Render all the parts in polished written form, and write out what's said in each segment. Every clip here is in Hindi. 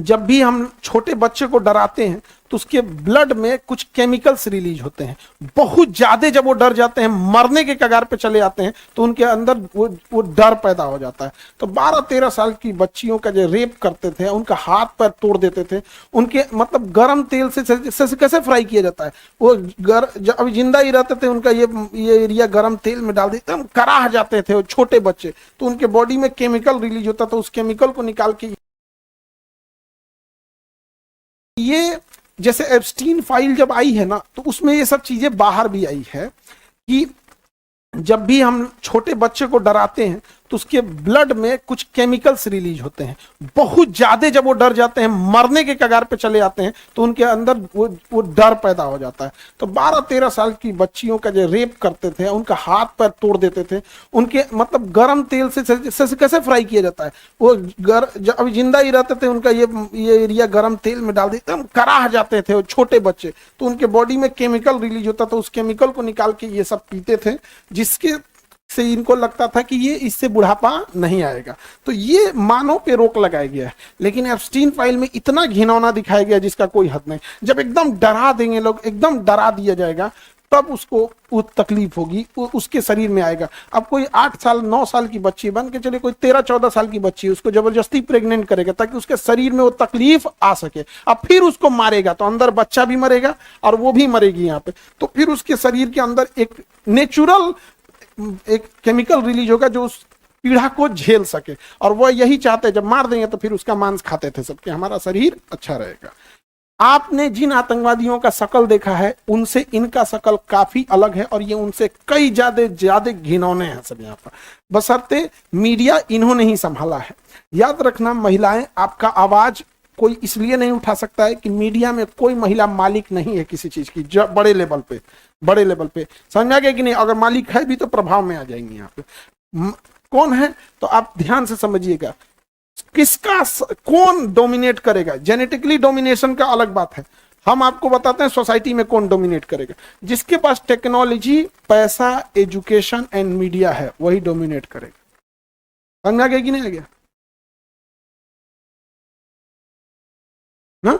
जब भी हम छोटे बच्चे को डराते हैं तो उसके ब्लड में कुछ केमिकल्स रिलीज होते हैं। बहुत ज्यादा जब वो डर जाते हैं, मरने के कगार पे चले आते हैं, तो उनके अंदर वो डर पैदा हो जाता है। तो 12-13 साल की बच्चियों का जो रेप करते थे, उनका हाथ पैर तोड़ देते थे, उनके मतलब गर्म तेल से कैसे फ्राई किया जाता है, वो जब अभी जिंदा ही रहते थे, उनका ये एरिया गर्म तेल में डाल देते, हम कराह जाते थे वो छोटे बच्चे, तो उनके बॉडी में केमिकल रिलीज होता था। उस केमिकल को निकाल के ये जैसे एप्स्टीन फाइल जब आई है ना, तो उसमें ये सब चीजें बाहर भी आई है कि जब भी हम छोटे बच्चे को डराते हैं तो उसके ब्लड में कुछ केमिकल्स रिलीज होते हैं। बहुत ज्यादा जब वो डर जाते हैं, मरने के कगार पे चले आते हैं, तो उनके अंदर वो डर पैदा हो जाता है। तो 12-13 साल की बच्चियों का जो रेप करते थे, उनका हाथ पैर तोड़ देते थे, उनके मतलब गर्म तेल से कैसे फ्राई किया जाता है, वो जब अभी जिंदा ही रहते थे, उनका ये एरिया गर्म तेल में डाल देते, हम कराह जाते थे वो छोटे बच्चे, तो उनके बॉडी में केमिकल रिलीज होता था। उस केमिकल को निकाल के ये सब पीते थे, जिसके से इनको लगता था कि ये इससे बुढ़ापा नहीं आएगा। तो ये मानव पे रोक लगाया गया है। लेकिन एप्स्टीन फाइल में इतना घिनौना दिखाया गया जिसका कोई हद नहीं। जब एकदम डरा देंगे लोग, एकदम डरा दिया जाएगा, तब उसको वो तकलीफ होगी, उसके शरीर में आएगा। अब कोई 8 साल 9 साल की बच्ची बन के चले, कोई 13-14 साल की बच्ची, उसको जबरदस्ती प्रेग्नेंट करेगा ताकि उसके शरीर में वो तकलीफ आ सके। अब फिर उसको मारेगा तो अंदर बच्चा भी मरेगा और वो भी मरेगी यहाँ पे। तो फिर उसके शरीर के अंदर एक नेचुरल एक केमिकल रिलीज होगा जो उस पीड़ा को झेल सके, और वह यही चाहते हैं। जब मार देंगे तो फिर उसका मांस खाते थे सबके, हमारा शरीर अच्छा रहेगा। आपने जिन आतंकवादियों का शकल देखा है, उनसे इनका शकल काफी अलग है, और ये उनसे कई ज्यादा घिनौने हैं सब यहाँ पर। बशर्ते मीडिया इन्होंने ही संभाला है। याद रखना महिलाएं, आपका आवाज कोई इसलिए नहीं उठा सकता है कि मीडिया में कोई महिला मालिक नहीं है किसी चीज की, बड़े लेवल पे समझ में आ गया कि नहीं। अगर मालिक है भी तो प्रभाव में आ जाएंगे। यहाँ पे कौन है तो आप ध्यान से समझिएगा, किसका कौन डोमिनेट करेगा। जेनेटिकली डोमिनेशन का अलग बात है, हम आपको बताते हैं सोसाइटी में कौन डोमिनेट करेगा। जिसके पास टेक्नोलॉजी, पैसा, एजुकेशन एंड मीडिया है, वही डोमिनेट करेगा। समझ में आ गया कि नहीं आ गया ना।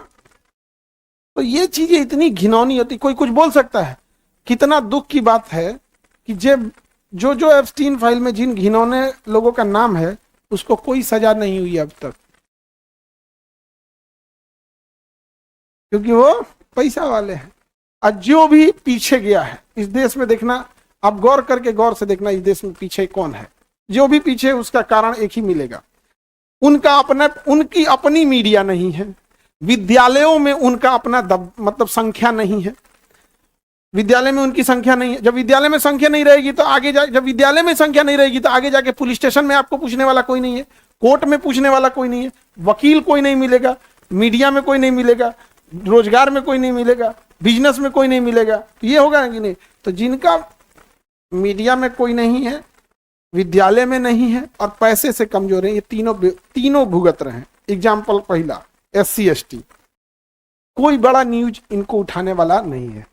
तो ये चीजें इतनी घिनौनी होती, कोई कुछ बोल सकता है। कितना दुख की बात है कि जब जो एप्स्टीन फाइल में जिन घिनौने लोगों का नाम है, उसको कोई सजा नहीं हुई अब तक, क्योंकि वो पैसा वाले हैं। और जो भी पीछे गया है इस देश में, देखना आप गौर से देखना, इस देश में पीछे कौन है। जो भी पीछे, उसका कारण एक ही मिलेगा, उनकी अपनी मीडिया नहीं है। विद्यालयों में उनका अपना मतलब संख्या नहीं है। विद्यालय में उनकी संख्या नहीं है। जब विद्यालय में संख्या नहीं रहेगी तो जब विद्यालय में संख्या नहीं रहेगी तो आगे जाके पुलिस स्टेशन में आपको पूछने वाला कोई नहीं है, कोर्ट में पूछने वाला कोई नहीं है, वकील कोई नहीं मिलेगा, मीडिया में कोई नहीं मिलेगा, रोजगार में कोई नहीं मिलेगा, बिजनेस में कोई नहीं मिलेगा। तो ये होगा कि नहीं। तो जिनका मीडिया में कोई नहीं है, विद्यालय में नहीं है और पैसे से कमजोर है, ये तीनों भुगत रहे हैं। एग्जाम्पल पहला, SC ST, कोई बड़ा न्यूज इनको उठाने वाला नहीं है।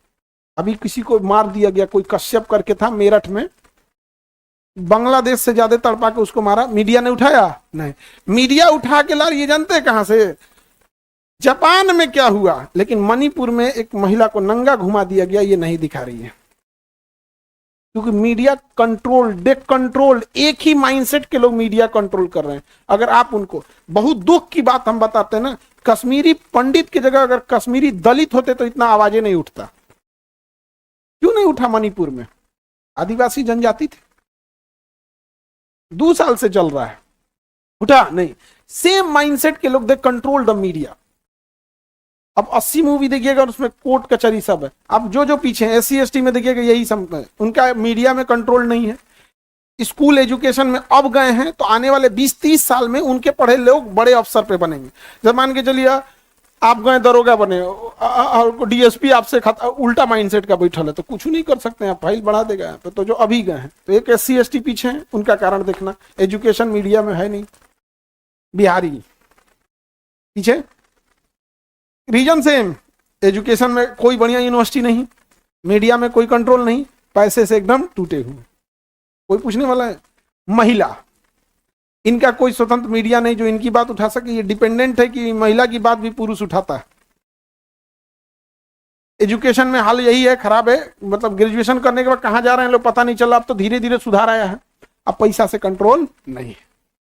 अभी किसी को मार दिया गया, कोई कश्यप करके था मेरठ में, बांग्लादेश से ज्यादा तड़पा के उसको मारा, मीडिया ने उठाया नहीं। मीडिया उठा के ला, ये जानते हैं कहां से, जापान में क्या हुआ। लेकिन मणिपुर में एक महिला को नंगा घुमा दिया गया, ये नहीं दिखा रही है, क्योंकि मीडिया कंट्रोल्ड एक ही माइंडसेट के लोग मीडिया कंट्रोल कर रहे हैं। अगर आप उनको, बहुत दुख की बात हम बताते हैं ना, कश्मीरी पंडित की जगह अगर कश्मीरी दलित होते तो इतना आवाजें नहीं उठता। क्यों नहीं उठा? मणिपुर में आदिवासी जनजाति थे, 2 साल से चल रहा है, उठा नहीं। सेम माइंडसेट के लोग, दे कंट्रोल द मीडिया। अब 80 मूवी देखिएगा और उसमें कोर्ट कचहरी सब है। अब जो पीछे है SC ST में देखिएगा यही सब है, उनका मीडिया में कंट्रोल नहीं है। स्कूल एजुकेशन में अब गए हैं तो आने वाले 20-30 साल में उनके पढ़े लोग बड़े अफसर पे बनेंगे। जब मान के चलिए आप गए दरोगा बने और DSP आपसे उल्टा माइंडसेट का बैठल है तो कुछ नहीं कर सकते हैं, फाइल बढ़ा देगा यहाँ पे। तो जो अभी गए हैं तो एक SC ST पीछे हैं, उनका कारण देखना। एजुकेशन मीडिया में है नहीं, बिहारी पीछे, रीजन सेम, एजुकेशन में कोई बढ़िया यूनिवर्सिटी नहीं, मीडिया में कोई कंट्रोल नहीं, पैसे से एकदम टूटे हुए, कोई पूछने वाला है। महिला इनका कोई स्वतंत्र मीडिया नहीं जो इनकी बात उठा सके। ये डिपेंडेंट है कि महिला की बात भी पुरुष उठाता है। एजुकेशन में हाल यही है, खराब है। मतलब ग्रेजुएशन करने के बाद कहां जा रहे हैं लोग पता नहीं चला। अब तो धीरे धीरे सुधार आया है, अब पैसा से कंट्रोल नहीं है।